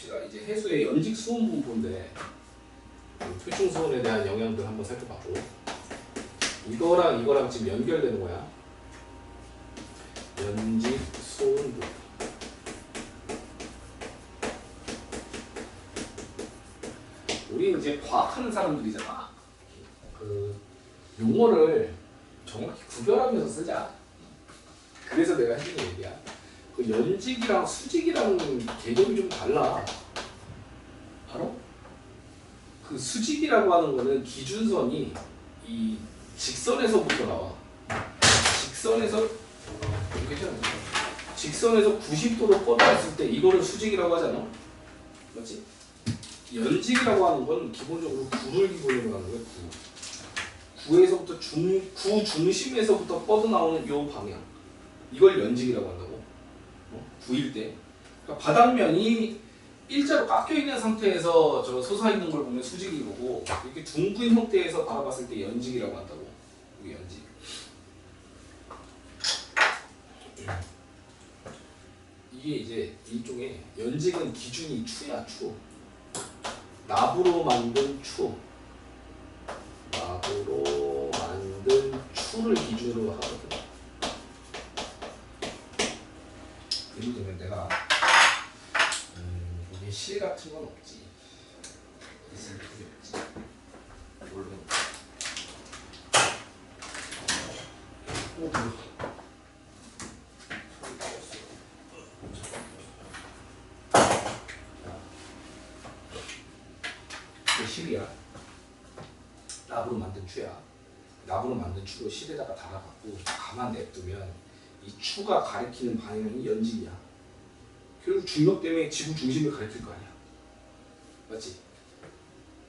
봅시다. 이제 해수의 연직 수온 분포인데 표준 수온에 대한 영향들 한번 살펴봤고, 이거랑 이거랑 지금 연결되는 거야. 연직 수온 분포. 우리 이제 과학하는 사람들이잖아. 그 용어를 정확히 구별하면서 쓰자. 그래서 내가 해주는 얘기야. 그 연직이랑 수직이라는 개념이 좀 달라. 알아? 그 수직이라고 하는 거는 기준선이 이 직선에서부터 나와. 직선에서 이렇게 해야 돼. 직선에서 90도로 뻗어왔을 때 이거를 수직이라고 하잖아. 맞지? 연직이라고 하는 건 기본적으로 구를 기본으로 하는 거야. 구에서부터 구 중심에서부터 뻗어나오는 요 방향, 이걸 연직이라고 한다고. 구일 때. 그러니까 바닥면이 일자로 깎여 있는 상태에서 저 솟아있는 걸 보면 수직이고, 이렇게 둥근 형태에서 바라봤을 때 연직이라고 한다고. 이게 연직. 이게 이제 일종의 연직은 기준이 추야, 추. 납으로 만든 추. 납으로 만든 추를 기준으로 하거든. 예를 들면 내가 여기 실 같은 건 없지. 있을 필요 없지. 뭘로 이게 실이야. 납으로 만든 추야. 납으로 만든 추로 실에다가 달아갖고 가만 냅두면 이 추가 가리키는 방향이 연직이야. 결국 중력 때문에 지구 중심을 가리킬 거 아니야. 맞지?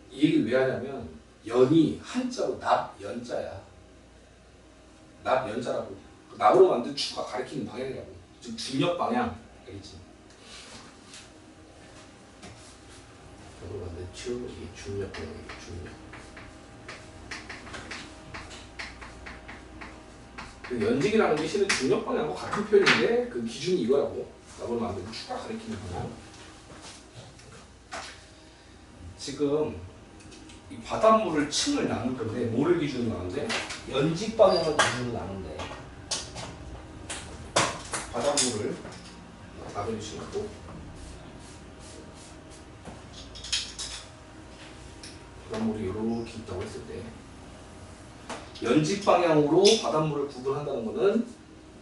이 얘기를 왜 하냐면 연이 한자로 납 연자야. 납 연자라고. 납으로 만든 추가 가리키는 방향이라고. 즉 중력 방향. 알겠지? 납으로 만든 추, 이게 중력 방향이야. 중력. 그 연직이라는 게 실은 중력 방향과 같은 표현인데 그 기준이 이거라고. 납으로 만든 추가 가리키는 방향. 지금 이 바닷물을 층을 나눌 건데 뭐를 기준으로 나누는데 연직 방향을 기준으로 나누는데 바닷물을 나눠주시고 바닷물이 이렇게 있다고 했을 때 연직 방향으로 바닷물을 구분한다는 거는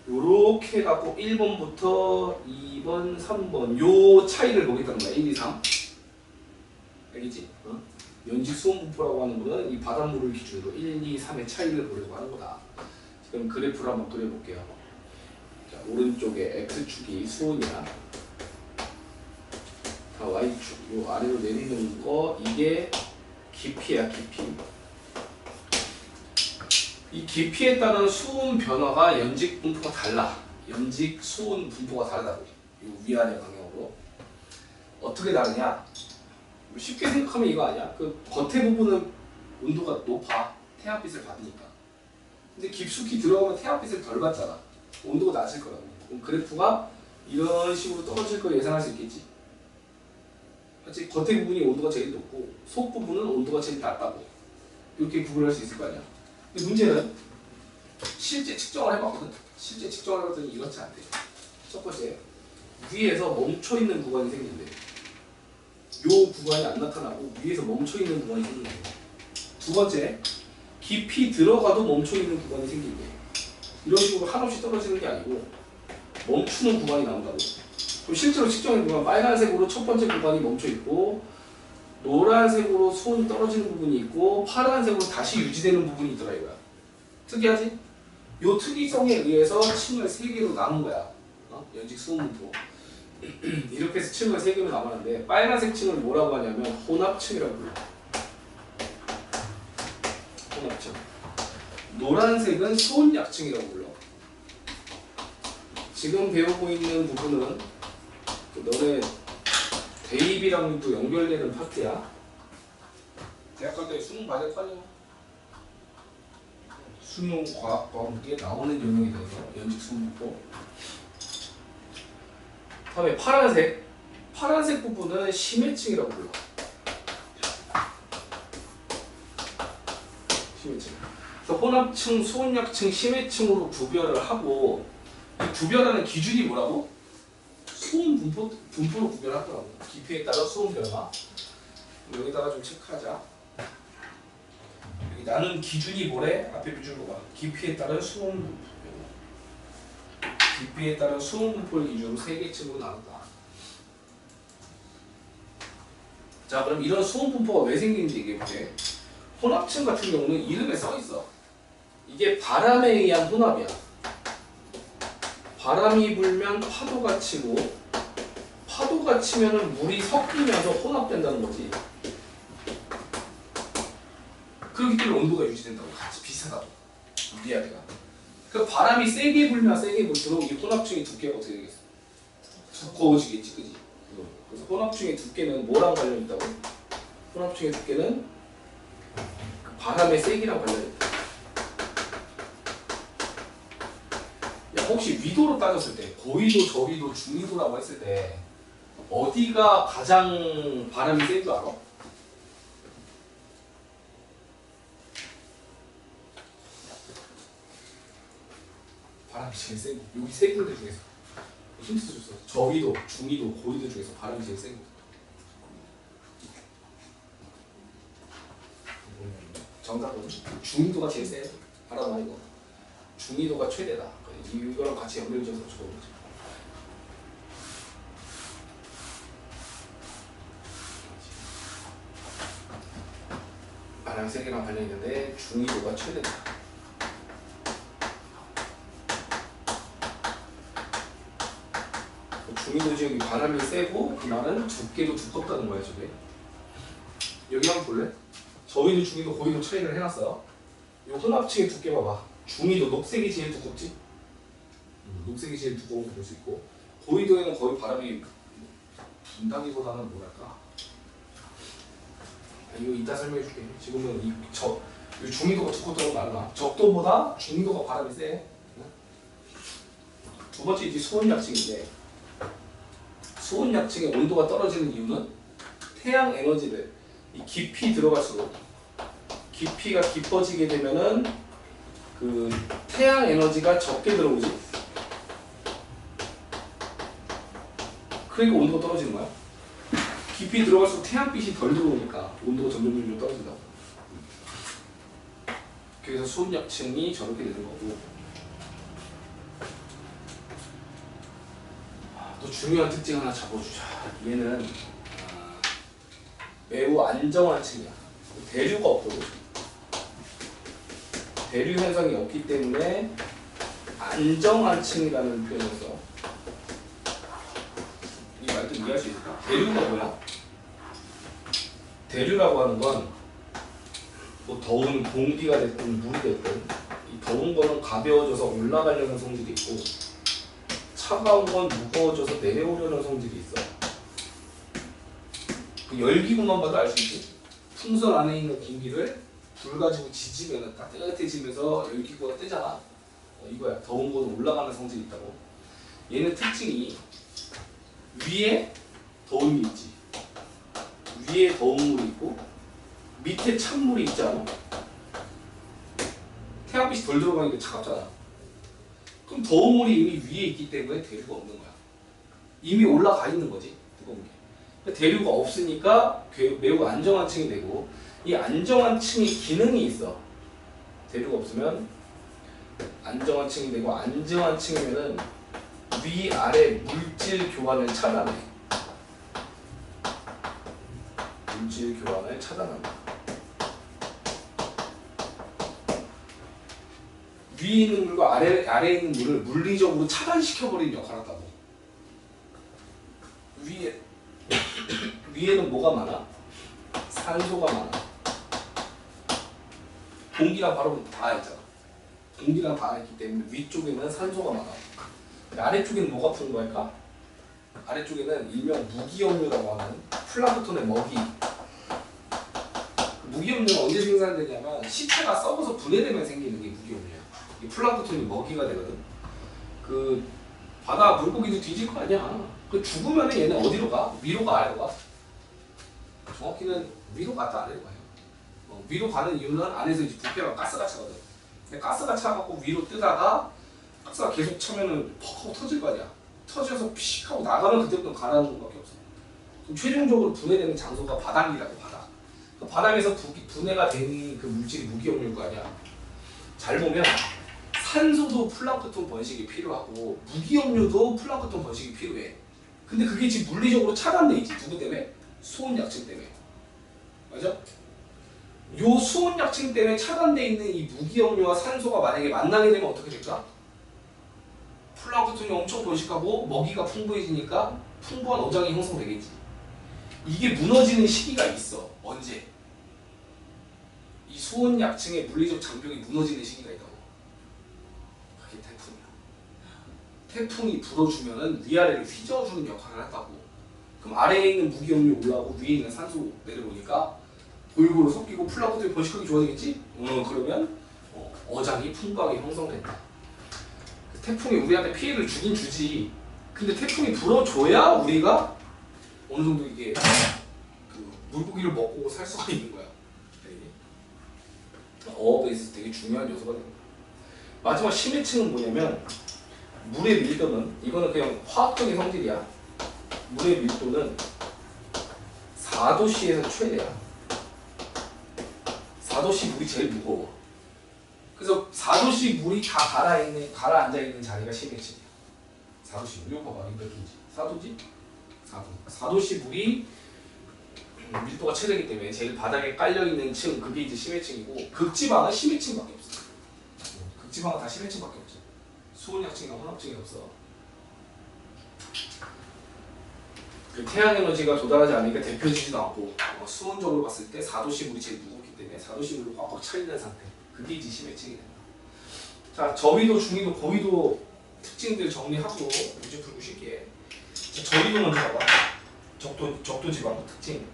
요렇게 해갖고 1번부터 2번, 3번 요 차이를 보겠다는 거야. 1, 2, 3 알겠지? 연직 수온 분포라고 하는 거는 이 바닷물을 기준으로 1, 2, 3의 차이를 보려고 하는 거다. 그럼 그래프를 한번 그려볼게요. 자, 오른쪽에 X축이 수온이야. 자, Y축, 요 아래로 내리는 거 이게 깊이야, 깊이. 이 깊이에 따른 수온 변화가 연직 분포가 달라. 연직 수온 분포가 다르다고. 이 위아래 방향으로. 어떻게 다르냐? 쉽게 생각하면 이거 아니야? 그 겉에 부분은 온도가 높아. 태양빛을 받으니까. 근데 깊숙이 들어가면 태양빛을 덜 받잖아. 온도가 낮을 거라고. 그럼 그래프가 이런 식으로 떨어질 걸 예상할 수 있겠지. 맞지? 겉에 부분이 온도가 제일 높고 속 부분은 온도가 제일 낮다고. 이렇게 구분할 수 있을 거 아니야? 근데 문제는 실제 측정을 해봤거든. 실제 측정을 해봤더니 이렇지 않대. 첫 번째, 위에서 멈춰있는 구간이 생긴대. 요 구간이 안 나타나고 위에서 멈춰있는 구간이 생긴대. 두 번째, 깊이 들어가도 멈춰있는 구간이 생긴대. 이런 식으로 한없이 떨어지는 게 아니고 멈추는 구간이 나온다고. 그럼 실제로 측정해보면 빨간색으로 첫 번째 구간이 멈춰있고 노란색으로 수온이 떨어지는 부분이 있고 파란색으로 다시 유지되는 부분이 있더라 이거야. 특이하지? 요 특이성에 의해서 층을 3개로 나눈 거야. 연직 수온 분포. 이렇게 해서 층을 3개로 나눴는데 빨간색 층을 뭐라고 하냐면 혼합층이라고 불러. 혼합층. 노란색은 수온약층이라고 불러. 지금 배우고 있는 부분은 너네 대입이랑도 연결되는 파트야. 대학 갈 때 수능 과제 빠져. 수능 과학 과목에 나오는 영역이 돼서 연직 수분 분포. 다음에 파란색. 파란색 부분은 심해층이라고 불러. 심해층. 그래서 혼합층, 수온약층, 심해층으로 구별을 하고 이 구별하는 기준이 뭐라고? 수온 분포로 구별하더라고. 깊이에 따라 수온 변화. 여기다가 좀 체크하자. 여기 나눈 기준이 뭐래? 앞에 비주로 봐. 깊이에 따른 수온 분포. 깊이에 따른 수온 분포를 기준으로 3개 층으로 나눈다. 자, 그럼 이런 수온 분포가 왜 생기는지 얘기해볼게. 혼합층 같은 경우는 이름에 써있어. 이게 바람에 의한 혼합이야. 바람이 불면 파도가 치고 파도가 치면은 물이 섞이면서 혼합된다는 거지. 그렇기 때문에 온도가 유지된다고. 같이 비슷하다고. 위아래가. 그 바람이 세게 불면 세게 불수록 이 혼합층의 두께가 어떻게 되겠어? 두꺼워지겠지, 그지? 그래서 혼합층의 두께는 뭐랑 관련 있다고? 혼합층의 두께는 그 바람의 세기랑 관련 있다. 야, 혹시 위도로 따졌을 때 고위도, 저위도, 중위도라고 했을 때 어디가 가장 바람이 센 줄 알아? 바람이 제일 센 거. 여기 세 군데 중에서 힌트 줬어. 저위도, 중위도, 고위도 중에서 바람이 제일 센 거. 정답은 중위도가 제일 세. 알아봐 이거. 중위도가 최대다. 이거랑 같이 연결지어서 적어보자. 바람 세기랑 관련이 있는데 중위도가 최대다. 중위도 지역이 바람이 세고 그 말은 두께도 두껍다는 거야 저게. 여기 한번 볼래? 저위도 중위도 고위도 차이를 해놨어. 이 혼합층의 두께 봐봐. 중위도 녹색이 제일 두껍지? 녹색이 제일 두꺼운 거 볼 수 있고 고위도에는 거의 바람이 분다기보다는 뭐랄까 이거 이따 설명해 줄게. 지금은 이 중위도가 두껍다고 말하나 적도보다 중위도가 바람이 세. 두 번째 이제 수온약층인데 수온약층의 온도가 떨어지는 이유는 태양 에너지를 이 깊이 들어갈수록 깊이가 깊어지게 되면은 그 태양 에너지가 적게 들어오지. 그러니까 온도가 떨어지는 거야. 깊이 들어갈수록 태양빛이 덜 들어오니까 온도가 점점 떨어진다고. 그래서 수온약층이 저렇게 되는 거고. 또 중요한 특징 하나 잡아주자. 얘는 매우 안정한 층이야. 대류가 없거든. 대류 현상이 없기 때문에 안정한 층이라는 표현을 써. 이 말도 이해할 수 있을까? 대류가 뭐야? 대류라고 하는 건 뭐 더운 공기가 됐든 물이 됐든 이 더운 거는 가벼워져서 올라가려는 성질이 있고 차가운 건 무거워져서 내려오려는 성질이 있어. 그 열기구만 봐도 알 수 있지? 풍선 안에 있는 공기를 불 가지고 지지면 따뜻해지면서 열기구가 뜨잖아. 이거야. 더운 거는 올라가는 성질이 있다고. 얘는 특징이 위에 더운 게 있지. 위에 더운 물이 있고 밑에 찬물이 있지 않아? 태양빛이 덜 들어가니까 차갑잖아. 그럼 더운 물이 이미 위에 있기 때문에 대류가 없는 거야. 이미 올라가 있는 거지. 뜨거운 게. 대류가 없으니까 매우 안정한 층이 되고 이 안정한 층이 기능이 있어. 대류가 없으면 안정한 층이 되고 안정한 층이면은 위아래 물질 교환을 차단해. 물질 교환을 차단한다. 위에 있는 물과 아래에 있는 물을 물리적으로 차단시켜버리는 역할을 한다고. 위에는 뭐가 많아? 산소가 많아. 공기랑 바로 닿아 있잖아. 공기랑 닿아 있기 때문에 위쪽에는 산소가 많아. 아래쪽에는 뭐가 푸는 거일까? 아래쪽에는 일명 무기염료라고 하는 플랑크톤의 먹이. 무기염료는 언제 생산되냐면 시체가 썩어서 분해되면 생기는 게 무기염료야. 이 플랑크톤이 먹이가 되거든. 그 바다 물고기도 뒤질 거 아니야. 그 죽으면 얘는 어디로 가? 위로 가, 아래로 가? 정확히는 위로 갔다 아래로 가요. 위로 가는 이유는 안에서 이제 부피가 가스가 차거든. 근데 가스가 차갖고 위로 뜨다가 가스가 계속 차면은 퍽 하고 터질 거 아니야. 터져서 픽 하고 나가면 그때부터 가라앉는 것밖에 없어. 그럼 최종적으로 분해되는 장소가 바닥이라고, 바닥. 그 바닥에서 분해가 되는 그 물질이 무기압류일 거 아니야. 잘 보면 산소도 플랑크톤 번식이 필요하고 무기압류도 플랑크톤 번식이 필요해. 근데 그게 지금 물리적으로 차단돼 있지. 누구 때문에? 수온약층 때문에. 맞아? 요 수온약층 때문에 차단돼 있는 이 무기압류와 산소가 만약에 만나게 되면 어떻게 될까? 플랑크톤이 엄청 번식하고 먹이가 풍부해지니까 풍부한 어장이 형성되겠지. 이게 무너지는 시기가 있어. 언제? 이 수온약층의 물리적 장벽이 무너지는 시기가 있다고. 그게 태풍이야. 태풍이 불어주면은 위아래를 휘저어주는 역할을 한다고. 그럼 아래에 있는 무기압류 올라오고 위에 있는 산소 내려오니까 골고루 섞이고 플랑크톤이 번식하기 좋아지겠지? 그러면 어장이 풍부하게 형성된다. 태풍이 우리한테 피해를 주긴 주지. 근데 태풍이 불어줘야 우리가 어느 정도 이게 그 물고기를 먹고 살 수가 있는 거야. 어업에 있어서 되게 중요한 요소가 됩니다. 마지막 심해층은 뭐냐면 물의 밀도는, 이거는 그냥 화학적인 성질이야. 물의 밀도는 4도씨에서 최대야. 4도씨 물이 제일 무거워. 그래서 4도씨 물이 다 가라앉아 있는 자리가 심해층이야. 4도씨 물, 이거 봐봐. 이거 몇 도지? 4도지? 4도. 4도씨 물이 밀도가 최대이기 때문에 제일 바닥에 깔려있는 층, 그게 이제 심해층이고, 극지방은 심해층밖에 없어. 극지방은 다 심해층밖에 없어. 수온약층이나 혼합층이 없어. 그 태양에너지가 도달하지 않으니까 데펴지지도 않고, 수온적으로 봤을 때 4도씨 물이 제일 무겁기 때문에 4도씨 물로 꽉꽉 차있는 상태, 그게 이제 심해층이 된다. 자, 저위도, 중위도, 고위도 특징들 정리하고 문제 풀고 쉽게. 자, 저위도 먼저 봐봐. 적도 지방 특징.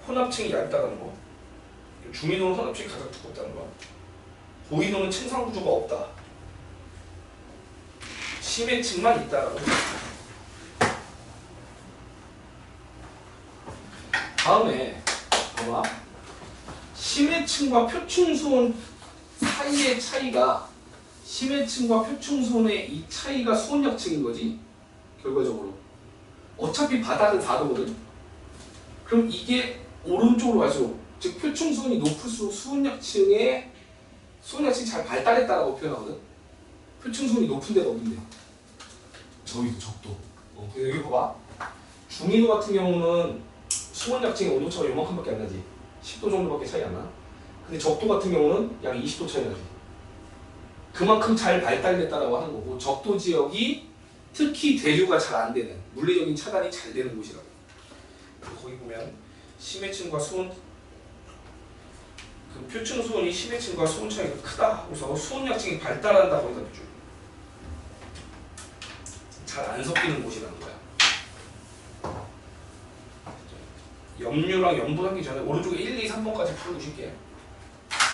혼합층이 얇다는 거. 중위도는 혼합층이 가장 두껍다는 거. 고위도는 층상 구조가 없다. 심해층만 있다라고. 다음에 봐봐. 심해층과 표층수온 사이의 차이가, 심해층과 표층수온의 이 차이가 수온약층인 거지. 결과적으로 어차피 바닥은 4도거든. 그럼 이게 오른쪽으로 갈수록, 즉 표층수온이 높을수록 수온약층이 잘 발달했다라고 표현하거든. 표층수온이 높은 데가 어딘데? 저기도 적도. 여기 봐봐. 중위도 같은 경우는 수온약층의 온도차가 요만큼밖에 안 나지. 10도 정도밖에 차이 안 나. 근데 적도 같은 경우는 약 20도 차이 나지. 그만큼 잘 발달됐다라고 하는 거고, 적도 지역이 특히 대류가 잘 안 되는, 물리적인 차단이 잘 되는 곳이라고. 거기 보면 심해층과 수온, 그 표층 수온이 심해층과 수온 차이가 크다 하고서 수온약층이 발달한다고 해서 잘 안 섞이는 곳이라는 거야. 염류랑 염분 하기 전에 오른쪽에 1, 2, 3번까지 풀고 쉽게.